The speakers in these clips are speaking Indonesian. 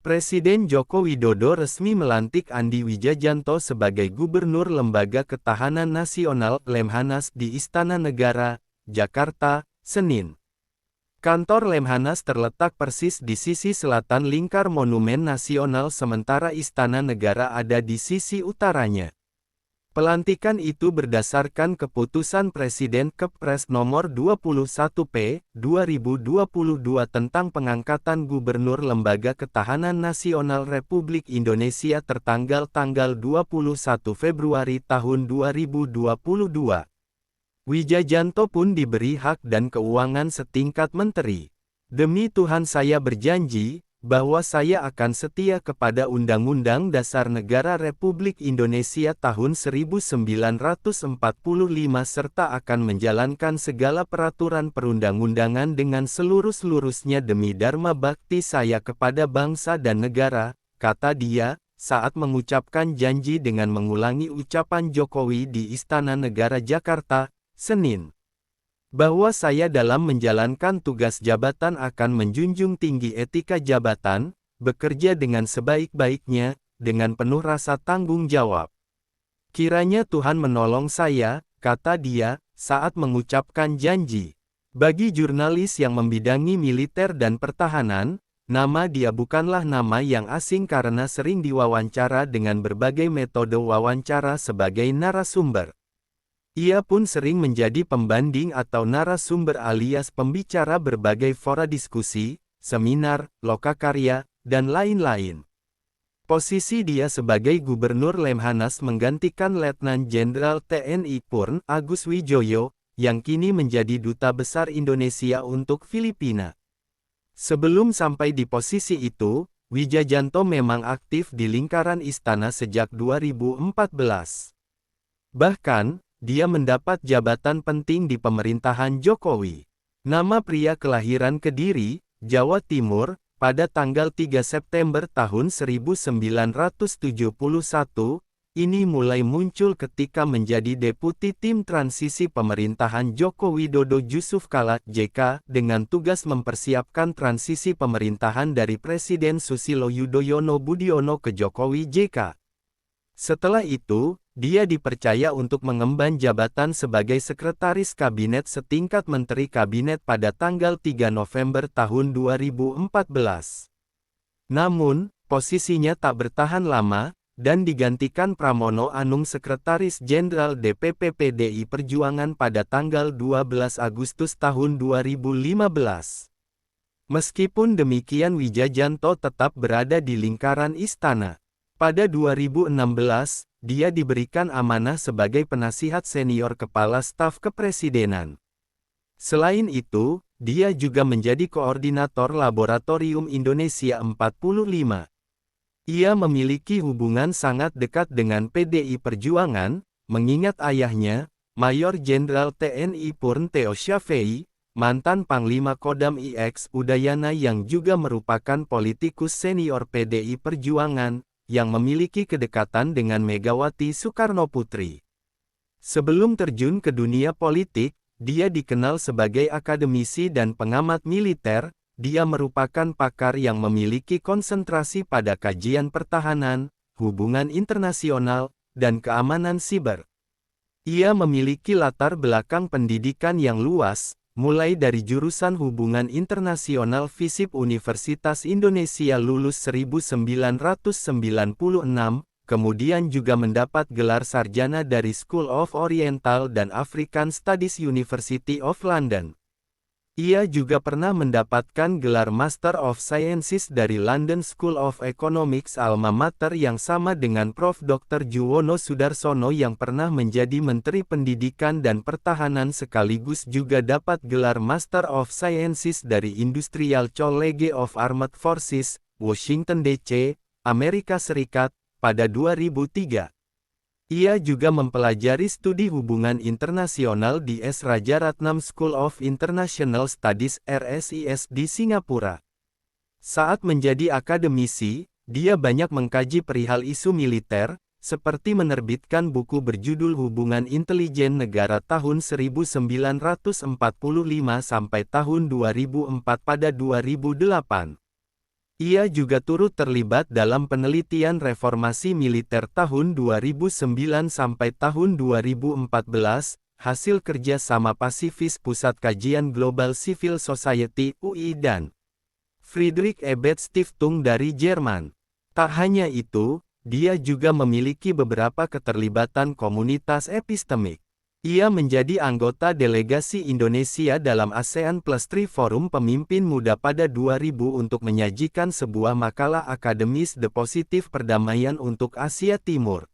Presiden Joko Widodo resmi melantik Andi Wijajanto sebagai Gubernur Lembaga Ketahanan Nasional (Lemhanas) di Istana Negara, Jakarta, Senin. Kantor Lemhanas terletak persis di sisi selatan lingkar Monumen Nasional sementara Istana Negara ada di sisi utaranya. Pelantikan itu berdasarkan keputusan Presiden Kepres nomor 21/2022 tentang pengangkatan Gubernur Lembaga Ketahanan Nasional Republik Indonesia tertanggal 21 Februari tahun 2022. Wijajanto pun diberi hak dan keuangan setingkat menteri. Demi Tuhan saya berjanji, bahwa saya akan setia kepada Undang-Undang Dasar Negara Republik Indonesia tahun 1945 serta akan menjalankan segala peraturan perundang-undangan dengan seluruh-seluruhnya demi dharma bakti saya kepada bangsa dan negara, kata dia, saat mengucapkan janji dengan mengulangi ucapan Jokowi di Istana Negara Jakarta, Senin. Bahwa saya dalam menjalankan tugas jabatan akan menjunjung tinggi etika jabatan, bekerja dengan sebaik-baiknya, dengan penuh rasa tanggung jawab. Kiranya Tuhan menolong saya, kata dia, saat mengucapkan janji. Bagi jurnalis yang membidangi militer dan pertahanan, nama dia bukanlah nama yang asing karena sering diwawancara dengan berbagai metode wawancara sebagai narasumber. Ia pun sering menjadi pembanding atau narasumber alias pembicara berbagai fora diskusi, seminar, lokakarya, dan lain-lain. Posisi dia sebagai Gubernur Lemhanas menggantikan Letnan Jenderal TNI Purn Agus Wijoyo, yang kini menjadi Duta Besar Indonesia untuk Filipina. Sebelum sampai di posisi itu, Wijajanto memang aktif di lingkaran istana sejak 2014. Bahkan, dia mendapat jabatan penting di pemerintahan Jokowi. Nama pria kelahiran Kediri, Jawa Timur, pada tanggal 3 September tahun 1971, ini mulai muncul ketika menjadi Deputi Tim Transisi Pemerintahan Joko Widodo Yusuf Kala (JK) dengan tugas mempersiapkan transisi pemerintahan dari Presiden Susilo Yudhoyono Budiono ke Jokowi JK. Setelah itu, dia dipercaya untuk mengemban jabatan sebagai Sekretaris Kabinet setingkat Menteri Kabinet pada tanggal 3 November tahun 2014. Namun, posisinya tak bertahan lama, dan digantikan Pramono Anung Sekretaris Jenderal DPP PDI Perjuangan pada tanggal 12 Agustus tahun 2015. Meskipun demikian Wijajanto tetap berada di lingkaran istana. Pada 2016, dia diberikan amanah sebagai penasihat senior Kepala Staf Kepresidenan. Selain itu, dia juga menjadi koordinator Laboratorium Indonesia 45. Ia memiliki hubungan sangat dekat dengan PDI Perjuangan, mengingat ayahnya, Mayor Jenderal TNI Purn Theo Syafei, mantan Panglima Kodam IX Udayana yang juga merupakan politikus senior PDI Perjuangan, yang memiliki kedekatan dengan Megawati Soekarnoputri. Sebelum terjun ke dunia politik, dia dikenal sebagai akademisi dan pengamat militer. Dia merupakan pakar yang memiliki konsentrasi pada kajian pertahanan, hubungan internasional, dan keamanan siber. Ia memiliki latar belakang pendidikan yang luas, mulai dari jurusan Hubungan Internasional FISIP Universitas Indonesia lulus 1996, kemudian juga mendapat gelar sarjana dari School of Oriental dan African Studies University of London. Ia juga pernah mendapatkan gelar Master of Sciences dari London School of Economics alma mater yang sama dengan Prof. Dr. Juwono Sudarsono yang pernah menjadi Menteri Pendidikan dan Pertahanan sekaligus juga dapat gelar Master of Sciences dari Industrial College of Armed Forces, Washington DC, Amerika Serikat, pada 2003. Ia juga mempelajari studi hubungan internasional di S. Rajaratnam School of International Studies (RSIS) di Singapura. Saat menjadi akademisi, dia banyak mengkaji perihal isu militer, seperti menerbitkan buku berjudul Hubungan Intelijen Negara tahun 1945 sampai tahun 2004 pada 2008. Ia juga turut terlibat dalam penelitian reformasi militer tahun 2009 sampai tahun 2014, hasil kerja sama pasifis Pusat Kajian Global Civil Society (UI) dan Friedrich Ebert Stiftung dari Jerman. Tak hanya itu, dia juga memiliki beberapa keterlibatan komunitas epistemik. Ia menjadi anggota delegasi Indonesia dalam ASEAN Plus Tri Forum Pemimpin Muda pada 2000 untuk menyajikan sebuah makalah akademis The Positive Perdamaian untuk Asia Timur.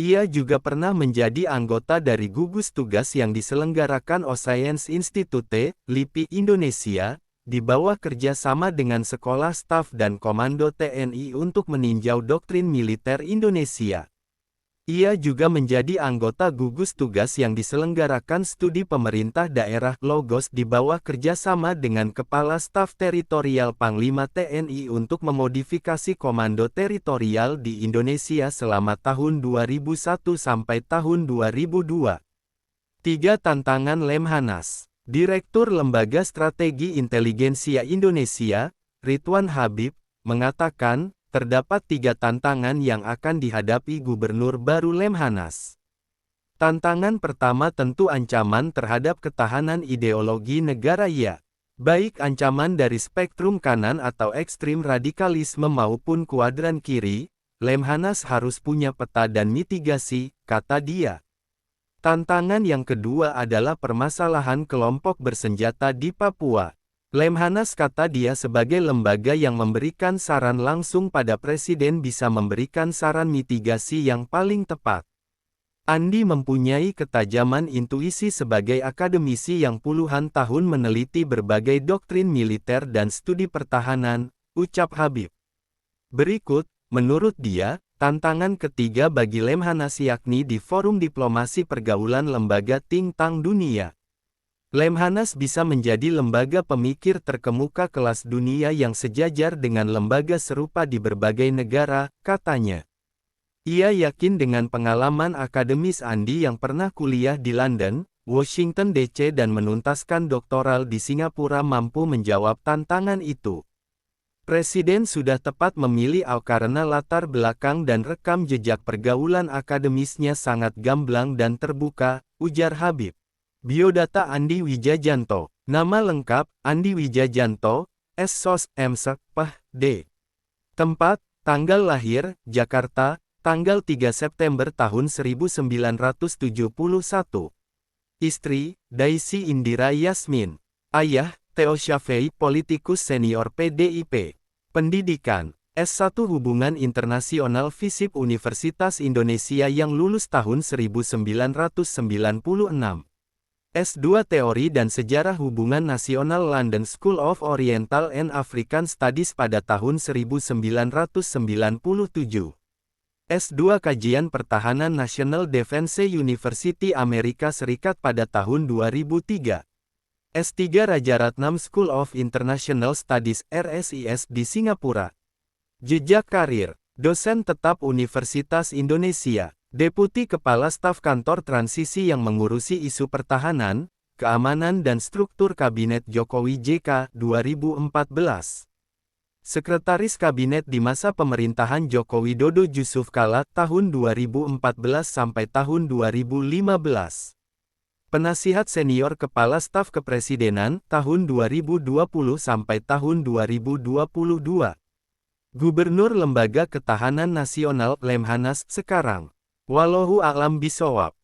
Ia juga pernah menjadi anggota dari gugus tugas yang diselenggarakan Oscience Institute, LIPI Indonesia, di bawah kerjasama dengan Sekolah Staf dan Komando TNI untuk meninjau doktrin militer Indonesia. Ia juga menjadi anggota gugus tugas yang diselenggarakan studi pemerintah daerah Logos di bawah kerjasama dengan Kepala Staf Teritorial Panglima TNI untuk memodifikasi komando teritorial di Indonesia selama tahun 2001 sampai tahun 2002. 3 Tantangan Lemhanas. Direktur Lembaga Strategi Inteligensia Indonesia, Ridwan Habib, mengatakan, terdapat 3 tantangan yang akan dihadapi Gubernur baru Lemhanas. Tantangan pertama tentu ancaman terhadap ketahanan ideologi negara ya. Baik ancaman dari spektrum kanan atau ekstrim radikalisme maupun kuadran kiri, Lemhanas harus punya peta dan mitigasi, kata dia. Tantangan yang kedua adalah permasalahan kelompok bersenjata di Papua. Lemhanas, kata dia, sebagai lembaga yang memberikan saran langsung pada presiden bisa memberikan saran mitigasi yang paling tepat. Andi mempunyai ketajaman intuisi sebagai akademisi yang puluhan tahun meneliti berbagai doktrin militer dan studi pertahanan, ucap Habib. Berikut, menurut dia, tantangan ketiga bagi Lemhanas yakni di forum diplomasi pergaulan lembaga think tank dunia. Lemhanas bisa menjadi lembaga pemikir terkemuka kelas dunia yang sejajar dengan lembaga serupa di berbagai negara, katanya. Ia yakin dengan pengalaman akademis Andi yang pernah kuliah di London, Washington DC dan menuntaskan doktoral di Singapura mampu menjawab tantangan itu. Presiden sudah tepat memilih karena latar belakang dan rekam jejak pergaulan akademisnya sangat gamblang dan terbuka, ujar Habib. Biodata Andi Wijajanto. Nama lengkap, Andi Wijajanto, S.Sos. M.Sc. Ph.D. Tempat, tanggal lahir, Jakarta, tanggal 3 September tahun 1971. Istri, Daisy Indira Yasmin. Ayah, Theo Syafei, politikus senior PDIP. Pendidikan, S1 Hubungan Internasional FISIP Universitas Indonesia yang lulus tahun 1996. S2 Teori dan Sejarah Hubungan Nasional London School of Oriental and African Studies pada tahun 1997. S2 Kajian Pertahanan National Defense University Amerika Serikat pada tahun 2003. S3 Rajaratnam School of International Studies RSIS di Singapura. Jejak karir, dosen tetap Universitas Indonesia. Deputi Kepala Staf Kantor Transisi yang mengurusi isu pertahanan, keamanan dan struktur Kabinet Jokowi JK 2014. Sekretaris Kabinet di masa pemerintahan Joko Widodo Jusuf Kalla tahun 2014 sampai tahun 2015. Penasihat Senior Kepala Staf Kepresidenan tahun 2020 sampai tahun 2022. Gubernur Lembaga Ketahanan Nasional Lemhanas sekarang. Wallahu a'lam bishawab.